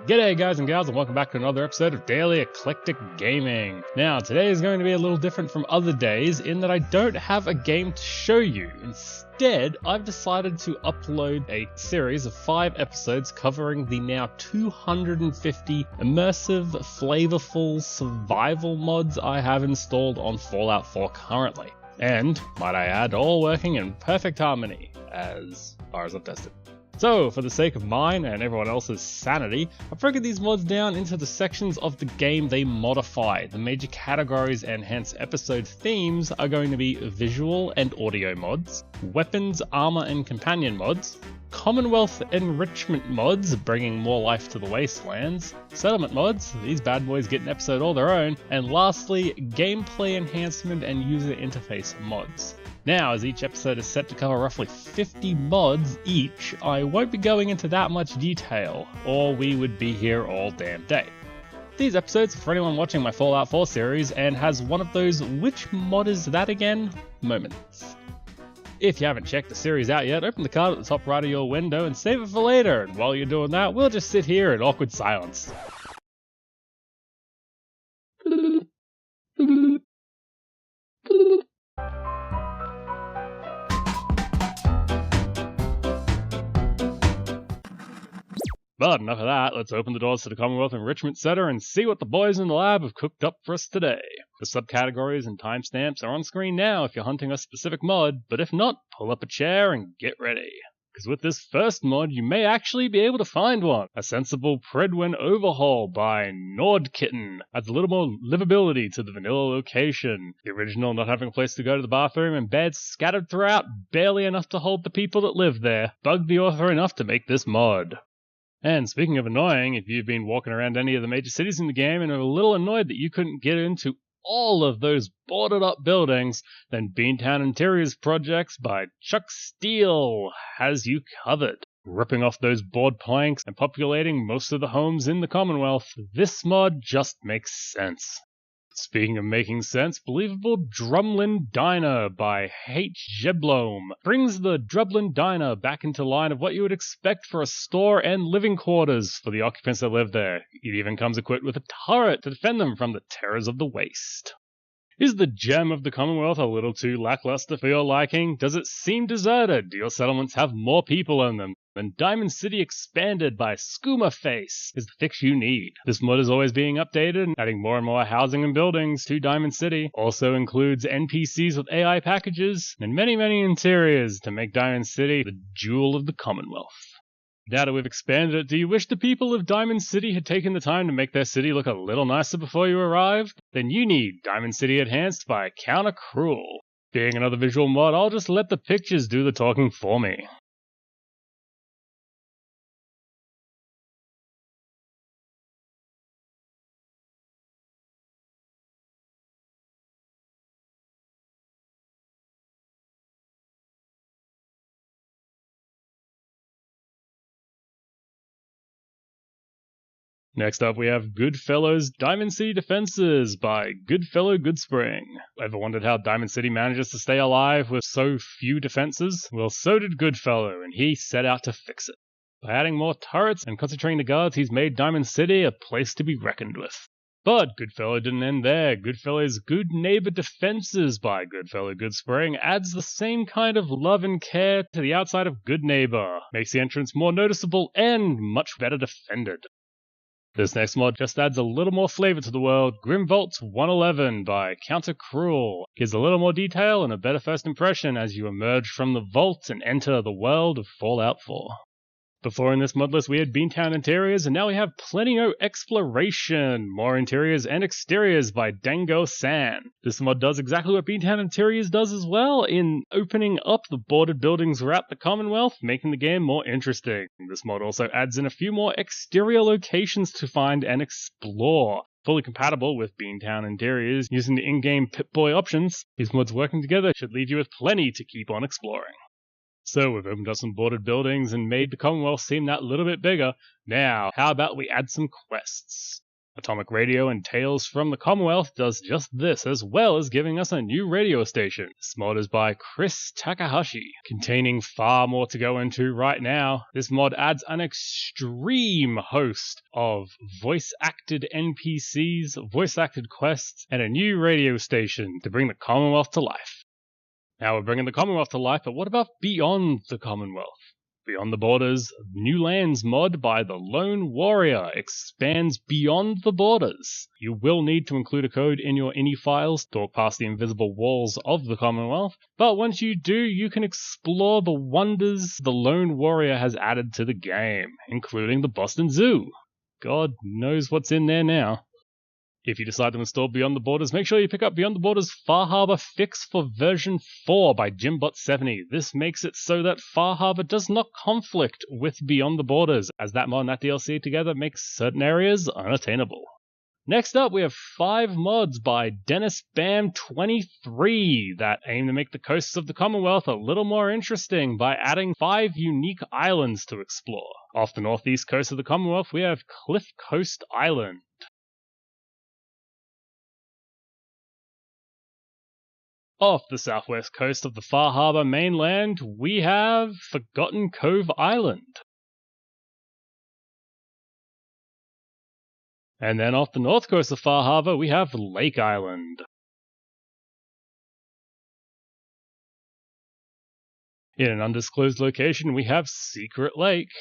G'day guys and gals and welcome back to another episode of Daily Eclectic Gaming. Now today is going to be a little different from other days in that I don't have a game to show you. Instead, I've decided to upload a series of 5 episodes covering the now 250 immersive, flavorful survival mods I have installed on Fallout 4 currently. And, might I add, all working in perfect harmony, as far as I've tested. So, for the sake of mine and everyone else's sanity, I've broken these mods down into the sections of the game they modify. The major categories and hence episode themes are going to be visual and audio mods, weapons, armor and companion mods, Commonwealth enrichment mods, bringing more life to the wastelands, settlement mods, these bad boys get an episode all their own, and lastly, gameplay enhancement and user interface mods. Now, as each episode is set to cover roughly 50 mods each, I won't be going into that much detail, or we would be here all damn day. These episodes are for anyone watching my Fallout 4 series and has one of those "which mod is that again?" moments. If you haven't checked the series out yet, open the card at the top right of your window and save it for later, and while you're doing that, we'll just sit here in awkward silence. But enough of that, let's open the doors to the Commonwealth Enrichment Center and see what the boys in the lab have cooked up for us today. The subcategories and timestamps are on screen now if you're hunting a specific mod, but if not, pull up a chair and get ready. Because with this first mod, you may actually be able to find one. A sensible Predwin overhaul by Nordkitten adds a little more livability to the vanilla location. The original not having a place to go to the bathroom and beds scattered throughout, barely enough to hold the people that live there, bugged the author enough to make this mod. And speaking of annoying, if you've been walking around any of the major cities in the game and are a little annoyed that you couldn't get into all of those boarded up buildings, then Beantown Interiors Projects by Chuck Steele has you covered. Ripping off those board planks and populating most of the homes in the Commonwealth, this mod just makes sense. Speaking of making sense, Believable Drumlin Diner by H. Jeblom brings the Drumlin Diner back into line of what you would expect for a store and living quarters for the occupants that live there. It even comes equipped with a turret to defend them from the terrors of the waste. Is the gem of the Commonwealth a little too lackluster for your liking? Does it seem deserted? Do your settlements have more people in them? And Diamond City Expanded by Skooma Face is the fix you need. This mod is always being updated and adding more and more housing and buildings to Diamond City. Also includes NPCs with AI packages and many interiors to make Diamond City the jewel of the Commonwealth. Now that we've expanded it, do you wish the people of Diamond City had taken the time to make their city look a little nicer before you arrived? Then you need Diamond City Enhanced by Counter Cruel. Being another visual mod, I'll just let the pictures do the talking for me. Next up we have Goodfellow's Diamond City Defenses by Goodfellow Goodspring. Ever wondered how Diamond City manages to stay alive with so few defenses? Well, so did Goodfellow, and he set out to fix it. By adding more turrets and concentrating the guards, he's made Diamond City a place to be reckoned with. But Goodfellow didn't end there. Goodfellow's Good Neighbor Defenses by Goodfellow Goodspring adds the same kind of love and care to the outside of Good Neighbor, makes the entrance more noticeable and much better defended. This next mod just adds a little more flavor to the world. Grimvault 111 by Counter Cruel gives a little more detail and a better first impression as you emerge from the vault and enter the world of Fallout 4. Before in this mod list we had Beantown Interiors, and now we have Plenio Exploration, more interiors and exteriors by Dango San. This mod does exactly what Beantown Interiors does as well, in opening up the boarded buildings throughout the Commonwealth, making the game more interesting. This mod also adds in a few more exterior locations to find and explore. Fully compatible with Beantown Interiors using the in-game Pip-Boy options, these mods working together should leave you with plenty to keep on exploring. So we've opened up some boarded buildings and made the Commonwealth seem that little bit bigger. Now, how about we add some quests? Atomic Radio and Tales from the Commonwealth does just this, as well as giving us a new radio station. This mod is by Chris Takahashi, containing far more to go into right now. This mod adds an extreme host of voice-acted NPCs, voice-acted quests, and a new radio station to bring the Commonwealth to life. Now we're bringing the Commonwealth to life, but what about beyond the Commonwealth? Beyond the Borders, New Lands mod by The Lone Warrior expands beyond the borders. You will need to include a code in your INI files to walk past the invisible walls of the Commonwealth, but once you do, you can explore the wonders The Lone Warrior has added to the game, including the Boston Zoo. God knows what's in there now. If you decide to install Beyond the Borders, make sure you pick up Beyond the Borders Far Harbor Fix for version 4 by Jimbot70. This makes it so that Far Harbor does not conflict with Beyond the Borders, as that mod and that DLC together makes certain areas unattainable. Next up, we have 5 mods by Dennis Bam23 that aim to make the coasts of the Commonwealth a little more interesting by adding 5 unique islands to explore. Off the northeast coast of the Commonwealth, we have Cliff Coast Island. Off the southwest coast of the Far Harbor mainland, we have Forgotten Cove Island. And then off the north coast of Far Harbor, we have Lake Island. In an undisclosed location, we have Secret Lake.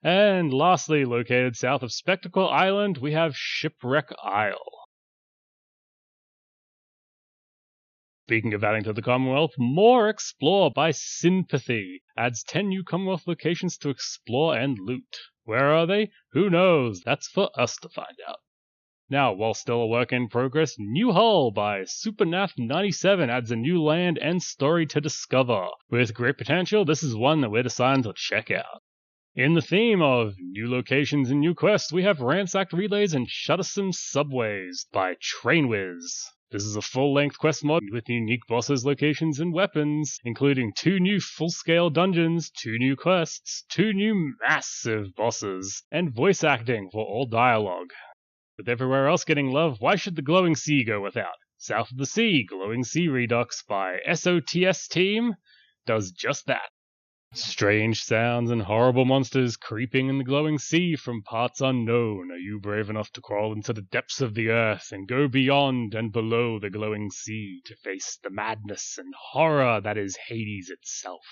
And lastly, located south of Spectacle Island, we have Shipwreck Isle. Speaking of adding to the Commonwealth, more Explore by Sympathy adds 10 new Commonwealth locations to explore and loot. Where are they? Who knows? That's for us to find out. Now, while still a work in progress, New Hull by SuperNath97 adds a new land and story to discover. With great potential, this is one that we're deciding to check out. In the theme of new locations and new quests, we have Ransacked Relays and Shuttersome Subways by TrainWiz. This is a full-length quest mod with unique bosses, locations, and weapons, including 2 new full-scale dungeons, 2 new quests, 2 new massive bosses, and voice acting for all dialogue. With everywhere else getting love, why should the Glowing Sea go without? South of the Sea, Glowing Sea Redux by SOTS Team does just that. Strange sounds and horrible monsters creeping in the glowing sea from parts unknown. Are you brave enough to crawl into the depths of the earth and go beyond and below the glowing sea to face the madness and horror that is Hades itself?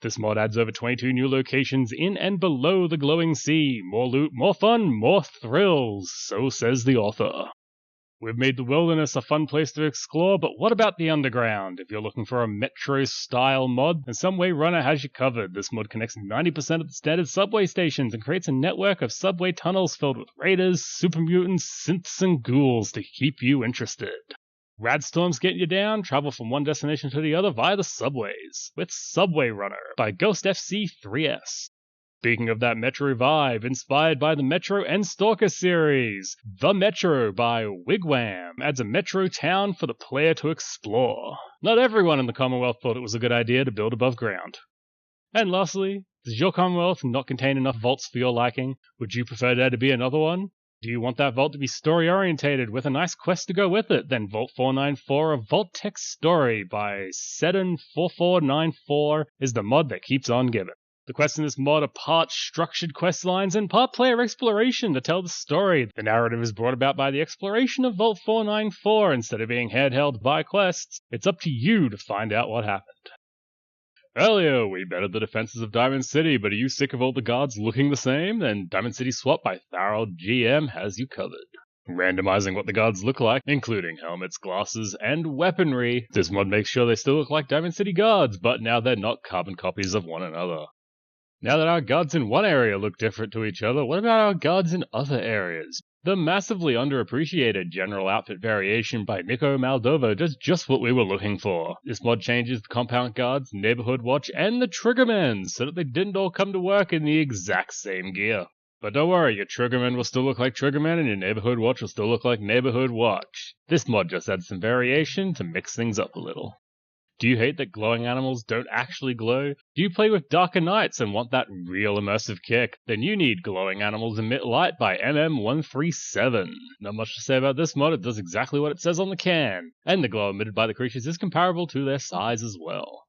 This mod adds over 22 new locations in and below the glowing sea. More loot, more fun, more thrills, so says the author. We've made the wilderness a fun place to explore, but what about the underground? If you're looking for a Metro-style mod, then Subway Runner has you covered. This mod connects 90% of the standard subway stations and creates a network of subway tunnels filled with raiders, super mutants, synths, and ghouls to keep you interested. Radstorms get you down, travel from one destination to the other via the subways, with Subway Runner by Ghost FC 3S. Speaking of that Metro vibe, inspired by the Metro and Stalker series, The Metro by Wigwam adds a Metro town for the player to explore. Not everyone in the Commonwealth thought it was a good idea to build above ground. And lastly, does your Commonwealth not contain enough vaults for your liking? Would you prefer there to be another one? Do you want that vault to be story-orientated with a nice quest to go with it? Then Vault 494 of Vault Text Story by Seddon4494 is the mod that keeps on giving. The quests in this mod are part structured quest lines and part player exploration to tell the story. The narrative is brought about by the exploration of Vault 494 instead of being handheld by quests. It's up to you to find out what happened. Earlier, we bettered the defenses of Diamond City, but are you sick of all the guards looking the same? Then Diamond City Swap by Tharold GM has you covered. Randomizing what the guards look like, including helmets, glasses, and weaponry. This mod makes sure they still look like Diamond City guards, but now they're not carbon copies of one another. Now that our guards in one area look different to each other, what about our guards in other areas? The massively underappreciated general outfit variation by Nico Moldova does just what we were looking for. This mod changes the compound guards, neighborhood watch, and the triggermen so that they didn't all come to work in the exact same gear. But don't worry, your triggermen will still look like triggermen and your neighborhood watch will still look like neighborhood watch. This mod just adds some variation to mix things up a little. Do you hate that glowing animals don't actually glow? Do you play with Darker Knights and want that real immersive kick? Then you need Glowing Animals Emit Light by MM137. Not much to say about this mod, it does exactly what it says on the can, and the glow emitted by the creatures is comparable to their size as well.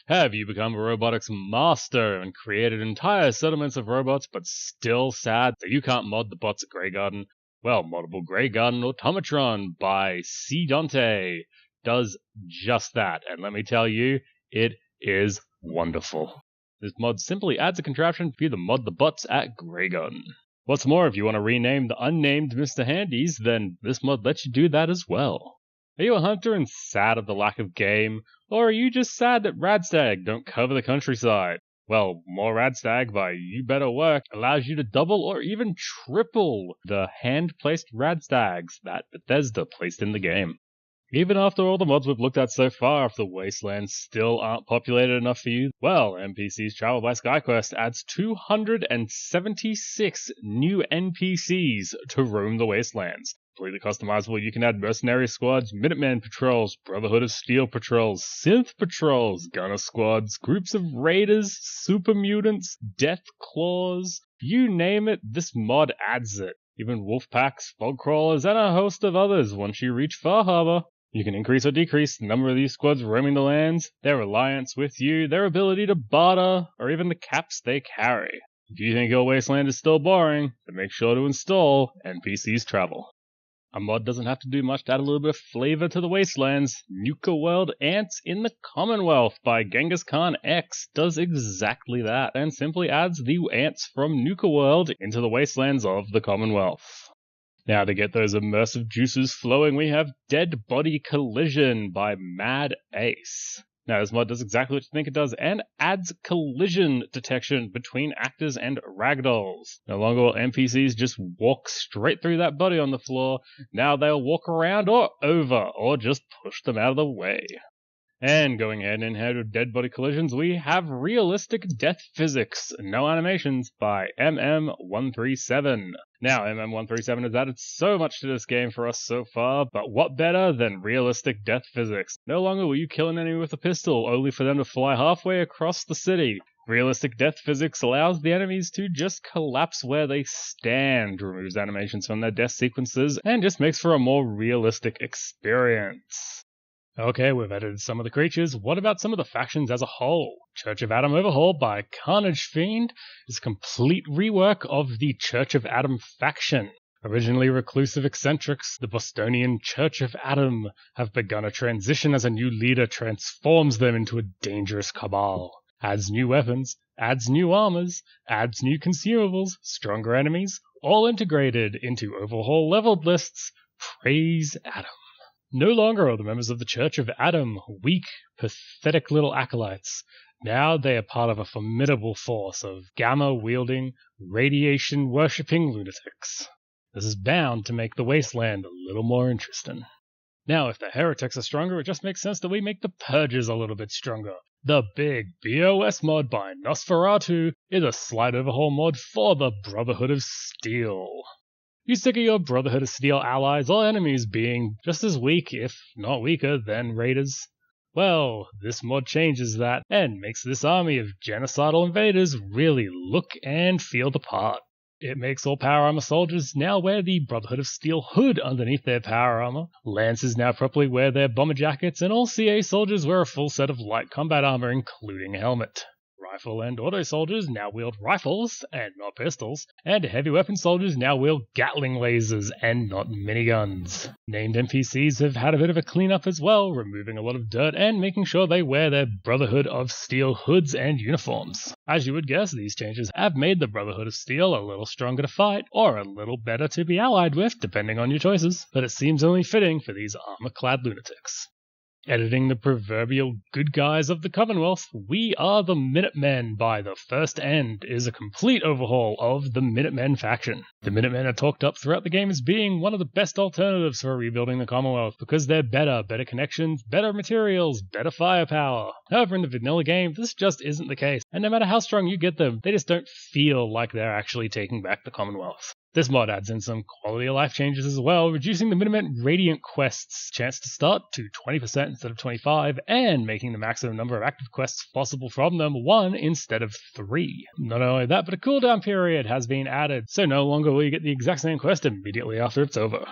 Have you become a robotics master and created entire settlements of robots but still sad that you can't mod the bots at Grey Garden? Well, Moddable Grey Garden Automatron by C. Dante does just that, and let me tell you, it is wonderful. This mod simply adds a contraption for you to mod the bots at Grey Garden. What's more, if you want to rename the unnamed Mr. Handies, then this mod lets you do that as well. Are you a hunter and sad at the lack of game, or are you just sad that Radstag don't cover the countryside? Well, more Radstag by You Better Work allows you to double or even triple the hand-placed Radstags that Bethesda placed in the game. Even after all the mods we've looked at so far, if the Wastelands still aren't populated enough for you, well, NPCs Travel by SkyQuest adds 276 new NPCs to roam the Wastelands. Completely customizable, you can add mercenary squads, Minutemen patrols, Brotherhood of Steel patrols, Synth patrols, Gunner squads, groups of raiders, super mutants, death claws, you name it, this mod adds it. Even wolf packs, fog crawlers, and a host of others once you reach Far Harbor. You can increase or decrease the number of these squads roaming the lands, their alliance with you, their ability to barter, or even the caps they carry. If you think your wasteland is still boring, then make sure to install NPCs Travel. A mod doesn't have to do much to add a little bit of flavor to the wastelands. Nuka World Ants in the Commonwealth by Genghis Khan X does exactly that, and simply adds the ants from Nuka World into the wastelands of the Commonwealth. Now, to get those immersive juices flowing, we have Dead Body Collision by Mad Ace. Now, this mod does exactly what you think it does, and adds collision detection between actors and ragdolls. No longer will NPCs just walk straight through that body on the floor, now they'll walk around or over, or just push them out of the way. And going hand in hand with Dead Body Collisions, we have Realistic Death Physics, No Animations by MM137. Now, MM137 has added so much to this game for us so far, but what better than Realistic Death Physics? No longer will you kill an enemy with a pistol, only for them to fly halfway across the city. Realistic Death Physics allows the enemies to just collapse where they stand, removes animations from their death sequences, and just makes for a more realistic experience. Okay, we've edited some of the creatures. What about some of the factions as a whole? Church of Adam Overhaul by Carnage Fiend is a complete rework of the Church of Adam faction. Originally reclusive eccentrics, the Bostonian Church of Adam have begun a transition as a new leader transforms them into a dangerous cabal. Adds new weapons, adds new armors, adds new consumables, stronger enemies, all integrated into Overhaul leveled lists. Praise Adam. No longer are the members of the Church of Adam weak, pathetic little acolytes. Now they are part of a formidable force of gamma-wielding, radiation-worshipping lunatics. This is bound to make the wasteland a little more interesting. Now, if the heretics are stronger, it just makes sense that we make the purges a little bit stronger. The big BOS mod by Nosferatu is a slight overhaul mod for the Brotherhood of Steel. You sick of your Brotherhood of Steel allies or enemies being just as weak, if not weaker, than raiders? Well, this mod changes that and makes this army of genocidal invaders really look and feel the part. It makes all power armor soldiers now wear the Brotherhood of Steel hood underneath their power armor, Lancers now properly wear their bomber jackets, and all CA soldiers wear a full set of light combat armor including a helmet. Rifle and auto soldiers now wield rifles and not pistols, and heavy weapon soldiers now wield Gatling lasers and not miniguns. Named NPCs have had a bit of a cleanup as well, removing a lot of dirt and making sure they wear their Brotherhood of Steel hoods and uniforms. As you would guess, these changes have made the Brotherhood of Steel a little stronger to fight, or a little better to be allied with, depending on your choices, but it seems only fitting for these armor-clad lunatics. Editing the proverbial good guys of the Commonwealth, We Are the Minutemen by The First End is a complete overhaul of the Minutemen faction. The Minutemen are talked up throughout the game as being one of the best alternatives for rebuilding the Commonwealth because they're better connections, better materials, better firepower. However, in the vanilla game, this just isn't the case, and no matter how strong you get them, they just don't feel like they're actually taking back the Commonwealth. This mod adds in some quality of life changes as well, reducing the Minutemen Radiant quests chance to start to 20% instead of 25%, and making the maximum number of active quests possible from them 1 instead of 3. Not only that, but a cooldown period has been added, so no longer will you get the exact same quest immediately after it's over.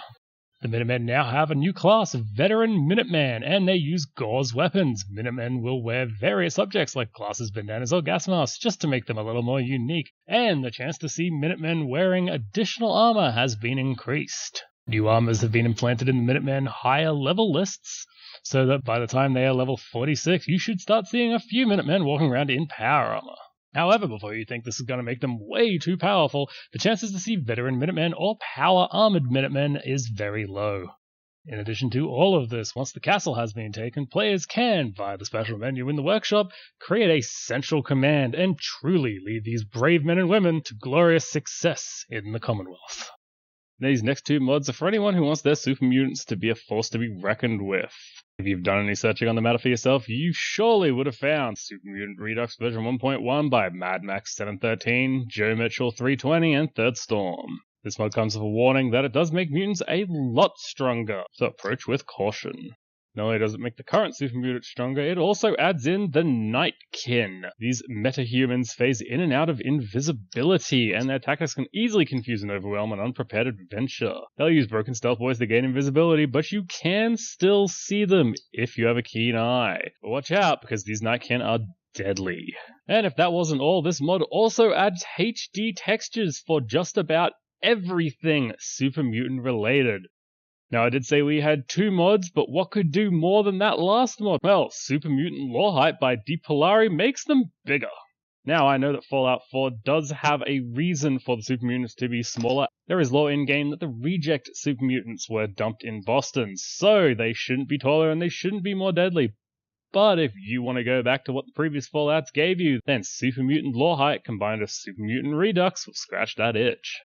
The Minutemen now have a new class, Veteran Minuteman, and they use gauze weapons. Minutemen will wear various objects like glasses, bandanas, or gas masks just to make them a little more unique, and the chance to see Minutemen wearing additional armor has been increased. New armors have been implanted in the Minutemen higher level lists, so that by the time they are level 46, you should start seeing a few Minutemen walking around in power armor. However, before you think this is going to make them way too powerful, the chances to see Veteran Minutemen or Power Armored Minutemen is very low. In addition to all of this, once the castle has been taken, players can, via the special menu in the workshop, create a central command and truly lead these brave men and women to glorious success in the Commonwealth. These next 2 mods are for anyone who wants their super mutants to be a force to be reckoned with. If you've done any searching on the matter for yourself, you surely would have found Super Mutant Redux version 1.1 by Mad Max 713, Joe Mitchell 320, and Third Storm. This mod comes with a warning that it does make mutants a lot stronger, so approach with caution. Not only does it make the current super mutant stronger, it also adds in the Nightkin. These metahumans phase in and out of invisibility, and their tactics can easily confuse and overwhelm an unprepared adventure. They'll use broken stealth boys to gain invisibility, but you can still see them if you have a keen eye. But watch out, because these Nightkin are deadly. And if that wasn't all, this mod also adds HD textures for just about everything super mutant related. Now, I did say we had 2 mods, but what could do more than that last mod? Well, Super Mutant Lore Hype by Deep Polari makes them bigger. Now, I know that Fallout 4 does have a reason for the super mutants to be smaller. There is lore in-game that the reject super mutants were dumped in Boston, so they shouldn't be taller and they shouldn't be more deadly. But if you want to go back to what the previous Fallouts gave you, then Super Mutant Lore Hype combined with Super Mutant Redux will scratch that itch.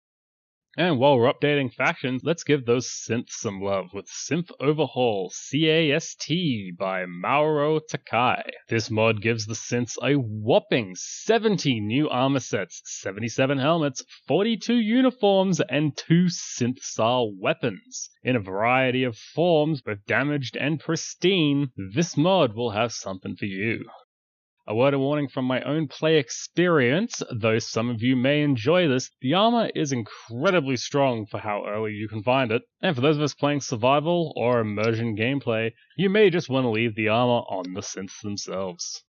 And while we're updating factions, let's give those synths some love with Synth Overhaul CAST by Mauro Takai. This mod gives the synths a whopping 70 new armor sets, 77 helmets, 42 uniforms, and 2 synth-style weapons. In a variety of forms, both damaged and pristine, this mod will have something for you. A word of warning from my own play experience, though some of you may enjoy this, the armor is incredibly strong for how early you can find it, and for those of us playing survival or immersion gameplay, you may just want to leave the armor on the synths themselves.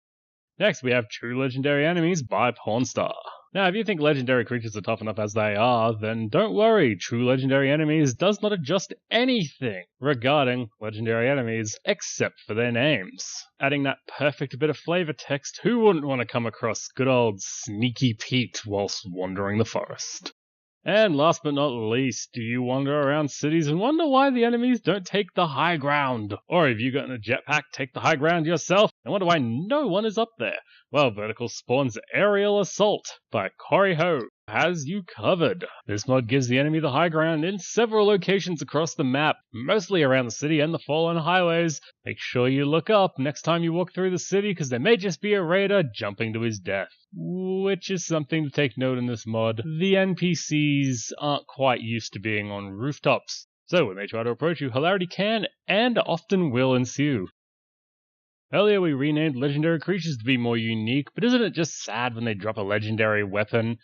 Next we have True Legendary Enemies by Pawnstar. Now, if you think legendary creatures are tough enough as they are, then don't worry, True Legendary Enemies does not adjust anything regarding legendary enemies except for their names. Adding that perfect bit of flavor text, who wouldn't want to come across good old Sneaky Pete whilst wandering the forest? And last but not least, do you wander around cities and wonder why the enemies don't take the high ground? Or if you got in a jetpack, take the high ground yourself and wonder why no one is up there? Well, Vertical Spawn's Aerial Assault by Corey Ho has you covered. This mod gives the enemy the high ground in several locations across the map, mostly around the city and the fallen highways. Make sure you look up next time you walk through the city, because there may just be a raider jumping to his death. Which is something to take note in this mod. The NPCs aren't quite used to being on rooftops, so when they try to approach you, hilarity can and often will ensue. Earlier we renamed legendary creatures to be more unique, but isn't it just sad when they drop a legendary weapon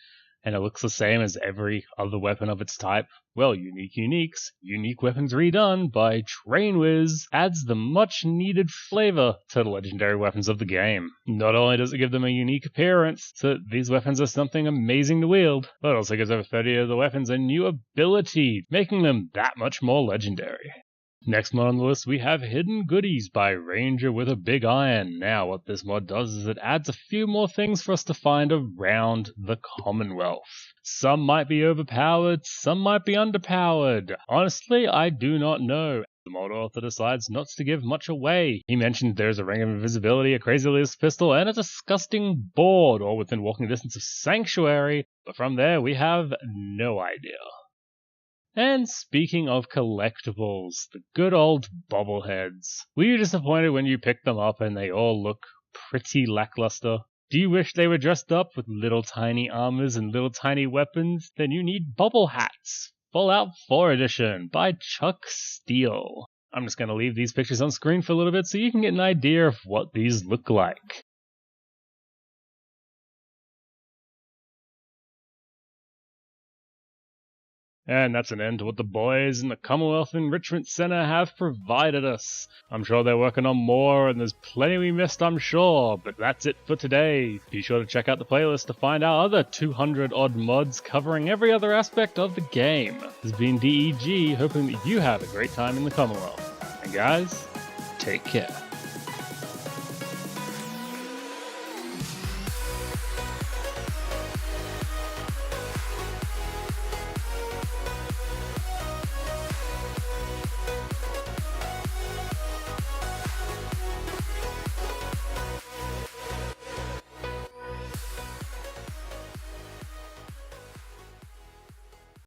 and it looks the same as every other weapon of its type? Well, Unique Uniques, Unique Weapons Redone by TrainWiz adds the much needed flavor to the legendary weapons of the game. Not only does it give them a unique appearance, so that these weapons are something amazing to wield, but it also gives over 30 of the weapons a new ability, making them that much more legendary. Next mod on the list we have Hidden Goodies by Ranger with a Big Iron. Now what this mod does is it adds a few more things for us to find around the Commonwealth. Some might be overpowered, some might be underpowered. Honestly, I do not know. The mod author decides not to give much away. He mentions there's a Ring of Invisibility, a Crazy Liz pistol, and a disgusting board, all within walking distance of Sanctuary, but from there we have no idea. And speaking of collectibles, the good old bobbleheads. Were you disappointed when you picked them up and they all look pretty lackluster? Do you wish they were dressed up with little tiny armors and little tiny weapons? Then you need bubble hats. Fallout 4 Edition by Chuck Steele. I'm just going to leave these pictures on screen for a little bit so you can get an idea of what these look like. And that's an end to what the boys in the Commonwealth Enrichment Center have provided us. I'm sure they're working on more, and there's plenty we missed, I'm sure, but that's it for today. Be sure to check out the playlist to find out other 200-odd mods covering every other aspect of the game. This has been DEG, hoping that you have a great time in the Commonwealth. And guys, take care.